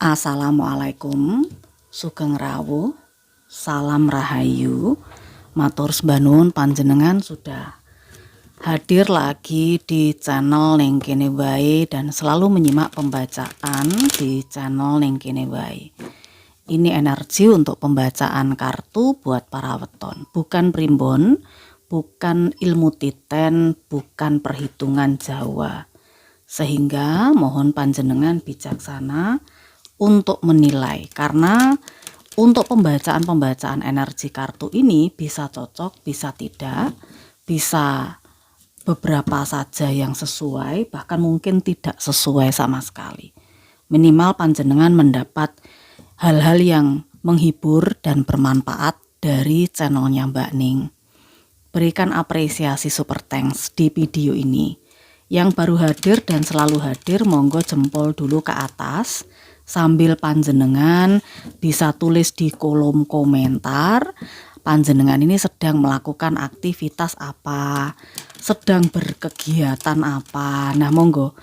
Assalamualaikum, sugeng rawuh, salam rahayu, matur sebanun panjenengan sudah hadir lagi di channel Ning Kene Wae dan selalu menyimak pembacaan di channel Ning Kene Wae. Ini energi untuk pembacaan kartu buat para weton, bukan primbon, bukan ilmu titen, bukan perhitungan Jawa. Sehingga mohon panjenengan bijaksana untuk menilai, karena untuk pembacaan energi kartu ini bisa cocok, bisa tidak, bisa beberapa saja yang sesuai, bahkan mungkin tidak sesuai sama sekali. Minimal panjenengan mendapat hal-hal yang menghibur dan bermanfaat dari channelnya Mbak Ning. Berikan apresiasi super thanks di video ini. Yang baru hadir dan selalu hadir, monggo jempol dulu ke atas. Sambil panjenengan bisa tulis di kolom komentar panjenengan ini sedang melakukan aktivitas apa, sedang berkegiatan apa. Nah monggo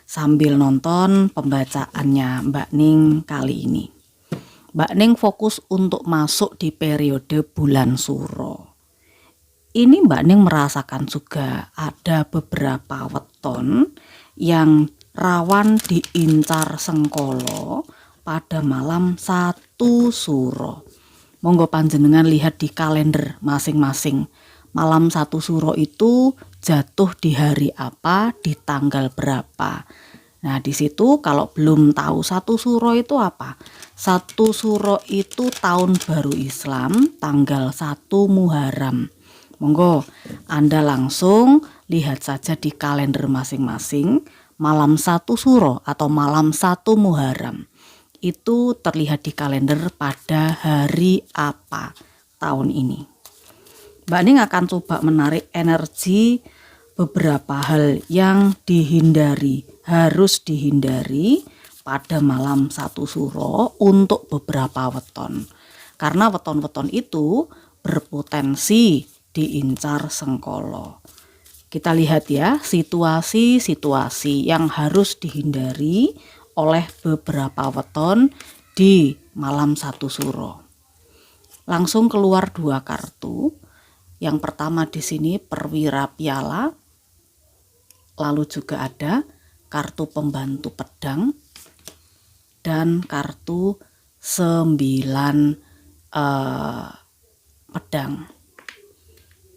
sambil nonton pembacaannya Mbak Ning kali ini. Mbak Ning fokus untuk masuk di periode bulan Suro. Ini Mbak Ning merasakan juga ada beberapa weton yang rawan diincar sengkolo pada malam 1 Suro. Monggo panjenengan lihat di kalender masing-masing. Malam 1 Suro itu jatuh di hari apa, di tanggal berapa. Nah di situ kalau belum tahu 1 Suro itu apa? 1 Suro itu tahun baru Islam, tanggal 1 Muharram. Monggo Anda langsung lihat saja di kalender masing-masing. Malam 1 Suro atau malam 1 Muharram itu terlihat di kalender pada hari apa tahun ini. Mbak Ning akan coba menarik energi beberapa hal yang dihindari, harus dihindari pada malam 1 Suro untuk beberapa weton. Karena weton-weton itu berpotensi diincar sengkolo. Kita lihat ya situasi-situasi yang harus dihindari oleh beberapa weton di malam 1 Suro. Langsung keluar 2 kartu. Yang pertama di sini perwira piala. Lalu juga ada kartu pembantu pedang dan kartu 9 pedang.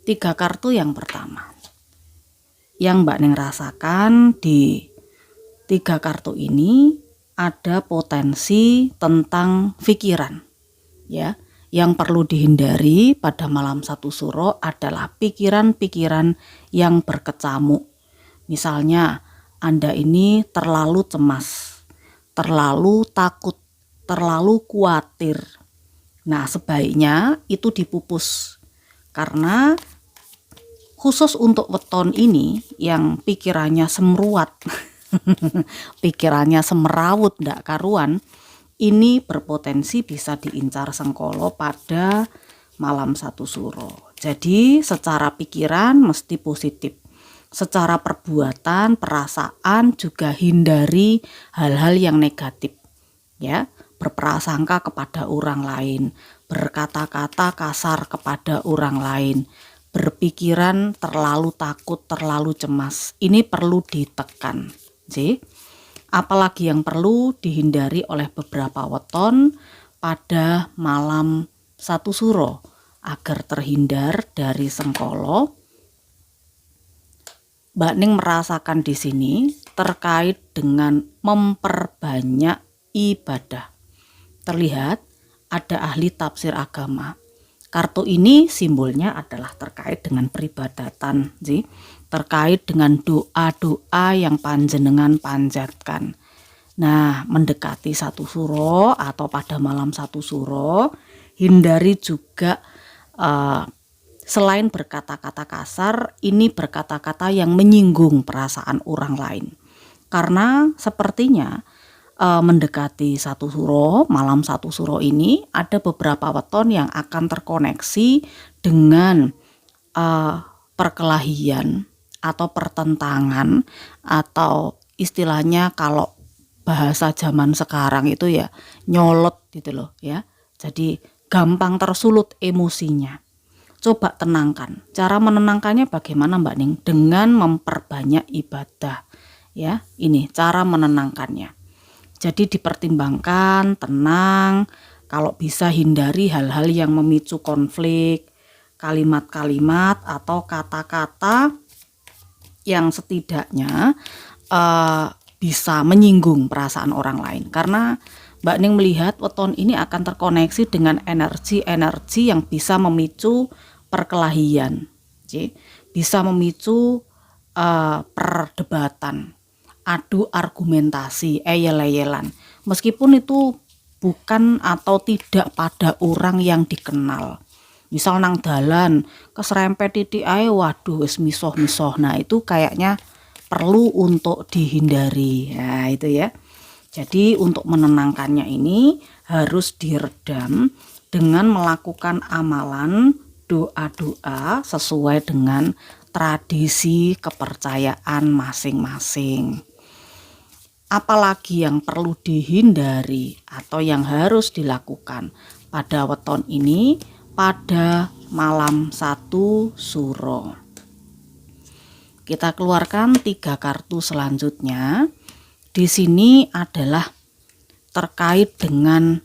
3 kartu yang pertama. Yang Mbak Ning rasakan di 3 kartu ini ada potensi tentang pikiran ya. Yang perlu dihindari pada malam 1 Suro adalah pikiran-pikiran yang berkecamuk. Misalnya Anda ini terlalu cemas, terlalu takut, terlalu khawatir. Nah sebaiknya itu dipupus, karena khusus untuk weton ini yang pikirannya semruat, pikirannya semerawut ndak karuan, ini berpotensi bisa diincar sengkolo pada malam 1 Suro. Jadi secara pikiran mesti positif. Secara perbuatan, perasaan juga hindari hal-hal yang negatif. Ya, berprasangka kepada orang lain, berkata-kata kasar kepada orang lain, berpikiran terlalu takut, terlalu cemas. Ini perlu ditekan. Apalagi yang perlu dihindari oleh beberapa weton pada malam 1 Suro agar terhindar dari sengkolo. Mbak Ning merasakan di sini terkait dengan memperbanyak ibadah. Terlihat ada ahli tafsir agama. Kartu ini simbolnya adalah terkait dengan peribadatan, terkait dengan doa-doa yang panjenengan panjatkan. Nah, mendekati 1 Suro atau pada malam 1 Suro, hindari juga selain berkata-kata kasar, ini berkata-kata yang menyinggung perasaan orang lain. Karena sepertinya mendekati 1 Suro, malam 1 Suro ini ada beberapa weton yang akan terkoneksi dengan perkelahian atau pertentangan, atau istilahnya kalau bahasa zaman sekarang itu ya nyolot gitu loh ya. Jadi gampang tersulut emosinya. Coba tenangkan. Cara menenangkannya bagaimana Mbak Ning? Dengan memperbanyak ibadah. Ya, ini cara menenangkannya. Jadi dipertimbangkan, tenang. Kalau bisa hindari hal-hal yang memicu konflik, kalimat-kalimat atau kata-kata yang setidaknya bisa menyinggung perasaan orang lain. Karena Mbak Ning melihat weton ini akan terkoneksi dengan energi-energi yang bisa memicu perkelahian, bisa memicu perdebatan, adu argumentasi, eyel-eyelan. Meskipun itu bukan atau tidak pada orang yang dikenal. Misal nang dalan keserempet titik ae, waduh wis misoh-misoh. Nah, itu kayaknya perlu untuk dihindari. Nah, itu ya. Jadi untuk menenangkannya ini harus diredam dengan melakukan amalan doa-doa sesuai dengan tradisi kepercayaan masing-masing. Apalagi yang perlu dihindari atau yang harus dilakukan pada weton ini pada malam 1 suro. Kita keluarkan 3 kartu selanjutnya. Di sini adalah terkait dengan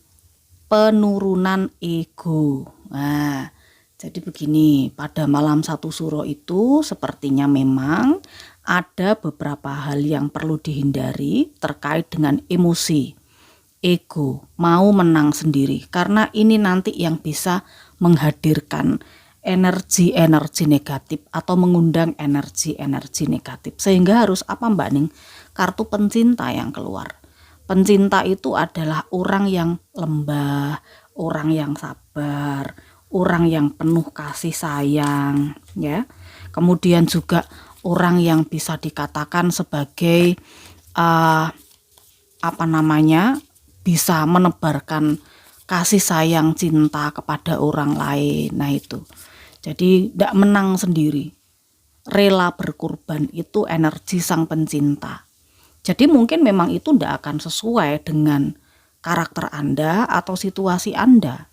penurunan ego. Nah, jadi begini, pada malam 1 suro itu sepertinya memang ada beberapa hal yang perlu dihindari terkait dengan emosi, ego, mau menang sendiri. Karena ini nanti yang bisa menghadirkan energi-energi negatif atau mengundang energi-energi negatif. Sehingga harus apa Mbak Ning? Kartu pencinta yang keluar. Pencinta itu adalah orang yang lembah, orang yang sabar, orang yang penuh kasih sayang, ya. Kemudian juga orang yang bisa dikatakan sebagai bisa menebarkan kasih sayang cinta kepada orang lain. Nah, itu. Jadi tidak menang sendiri. Rela berkorban itu energi sang pencinta. Jadi mungkin memang itu tidak akan sesuai dengan karakter Anda atau situasi Anda.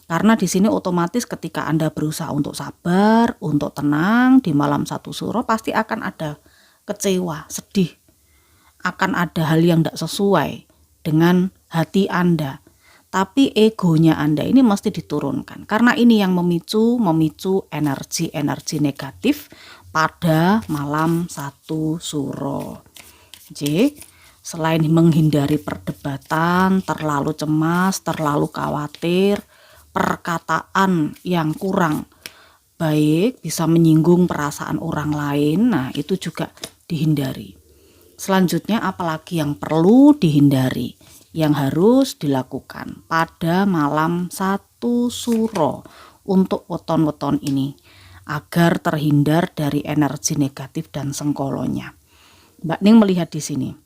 Karena di sini otomatis ketika Anda berusaha untuk sabar, untuk tenang di malam 1 suro pasti akan ada kecewa, sedih. Akan ada hal yang tidak sesuai dengan hati Anda. Tapi egonya Anda ini mesti diturunkan. Karena ini yang memicu energi-energi negatif pada malam 1 suro. Jadi, selain menghindari perdebatan, terlalu cemas, terlalu khawatir, perkataan yang kurang baik bisa menyinggung perasaan orang lain. Nah, itu juga dihindari. Selanjutnya apalagi yang perlu dihindari, yang harus dilakukan pada malam 1 suro untuk weton-weton ini agar terhindar dari energi negatif dan sengkolonya. Mbak Ning melihat di sini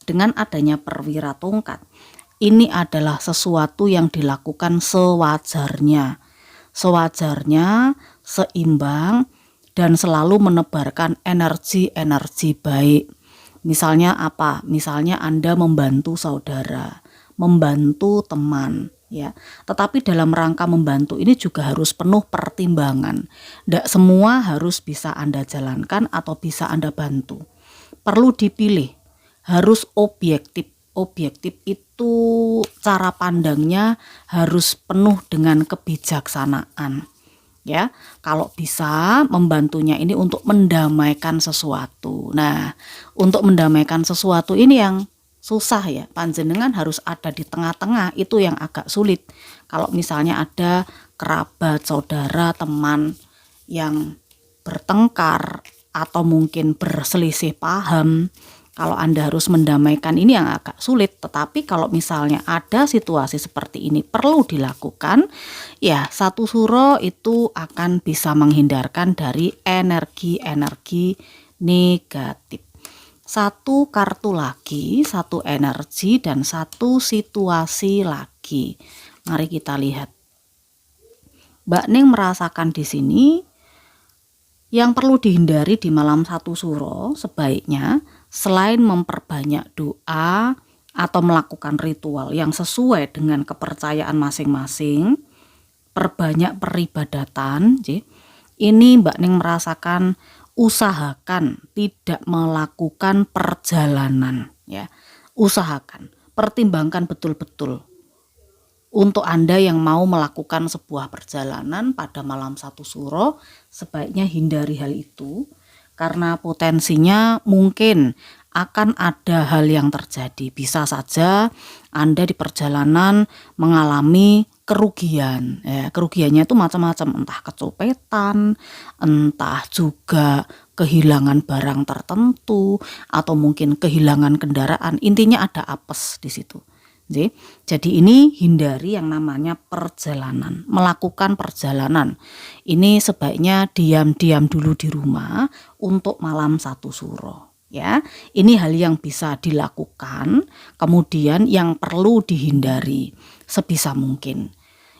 dengan adanya perwira tongkat, ini adalah sesuatu yang dilakukan sewajarnya, seimbang dan selalu menebarkan energi-energi baik. Misalnya apa? Misalnya Anda membantu saudara, membantu teman, ya. Tetapi dalam rangka membantu ini juga harus penuh pertimbangan. Tidak semua harus bisa Anda jalankan atau bisa Anda bantu. Perlu dipilih, harus objektif. Objektif itu cara pandangnya harus penuh dengan kebijaksanaan. Ya, kalau bisa membantunya ini untuk mendamaikan sesuatu. Nah, untuk mendamaikan sesuatu ini yang susah ya. Panjenengan harus ada di tengah-tengah, itu yang agak sulit. Kalau misalnya ada kerabat, saudara, teman yang bertengkar atau mungkin berselisih paham, kalau Anda harus mendamaikan ini yang agak sulit. Tetapi kalau misalnya ada situasi seperti ini perlu dilakukan, ya 1 suro itu akan bisa menghindarkan dari energi-energi negatif. 1 kartu lagi, 1 energi dan 1 situasi lagi. Mari kita lihat. Mbak Ning merasakan di sini yang perlu dihindari di malam 1 suro sebaiknya selain memperbanyak doa, atau melakukan ritual yang sesuai dengan kepercayaan masing-masing, perbanyak peribadatan, ini Mbak Ning merasakan usahakan tidak melakukan perjalanan ya. Usahakan, pertimbangkan betul-betul. Untuk Anda yang mau melakukan sebuah perjalanan pada malam 1 Suro, sebaiknya hindari hal itu karena potensinya mungkin akan ada hal yang terjadi. Bisa saja Anda di perjalanan mengalami kerugian. Ya, kerugiannya itu macam-macam, entah kecopetan, entah juga kehilangan barang tertentu, atau mungkin kehilangan kendaraan. Intinya ada apes di situ. Jadi ini hindari yang namanya perjalanan, melakukan perjalanan. Ini sebaiknya diam-diam dulu di rumah untuk malam 1 Suro. Ya, ini hal yang bisa dilakukan, kemudian yang perlu dihindari sebisa mungkin.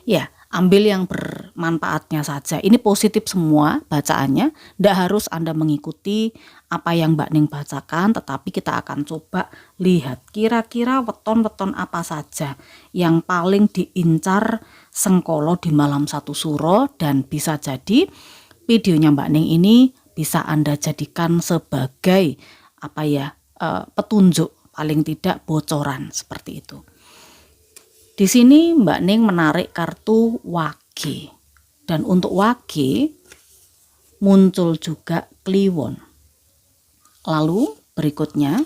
Ya, ambil yang bermanfaatnya saja. Ini positif semua bacaannya, tidak harus Anda mengikuti apa yang Mbak Ning bacakan, tetapi kita akan coba lihat kira-kira weton-weton apa saja yang paling diincar Sengkolo di malam 1 Suro, dan bisa jadi videonya Mbak Ning ini bisa Anda jadikan sebagai petunjuk, paling tidak bocoran seperti itu. Di sini Mbak Ning menarik kartu Wage, dan untuk Wage muncul juga Kliwon. Lalu berikutnya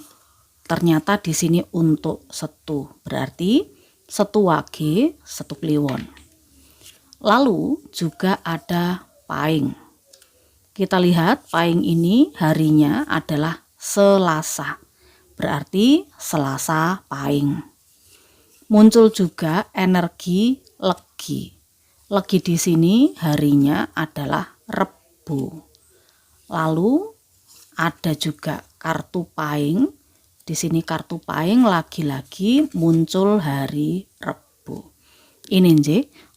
ternyata di sini untuk Setu, berarti Setu Wage, Setu Kliwon. Lalu juga ada Pahing. Kita lihat Pahing ini harinya adalah Selasa, berarti Selasa Pahing. Muncul juga energi Legi. Legi di sini harinya adalah Rebo. Lalu ada juga kartu Pahing. Di sini kartu Pahing lagi-lagi muncul hari Rebo. Ini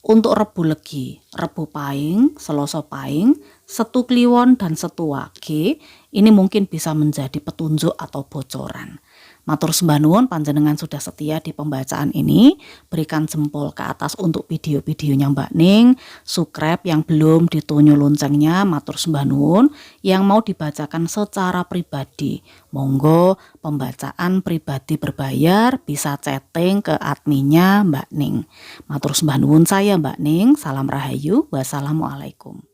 untuk Rebo Legi, Rebo Pahing, Selasa Pahing, Setu Kliwon dan Setu Wage. Ini mungkin bisa menjadi petunjuk atau bocoran. Matur sembah nuwun panjenengan sudah setia di pembacaan ini. Berikan jempol ke atas untuk video-videonya Mbak Ning. Subscribe yang belum, ditunjuk loncengnya. Matur sembah nuwun. Yang mau dibacakan secara pribadi, monggo pembacaan pribadi berbayar, bisa chatting ke adminnya Mbak Ning. Matur sembah nuwun, saya Mbak Ning. Salam rahayu. Wassalamualaikum.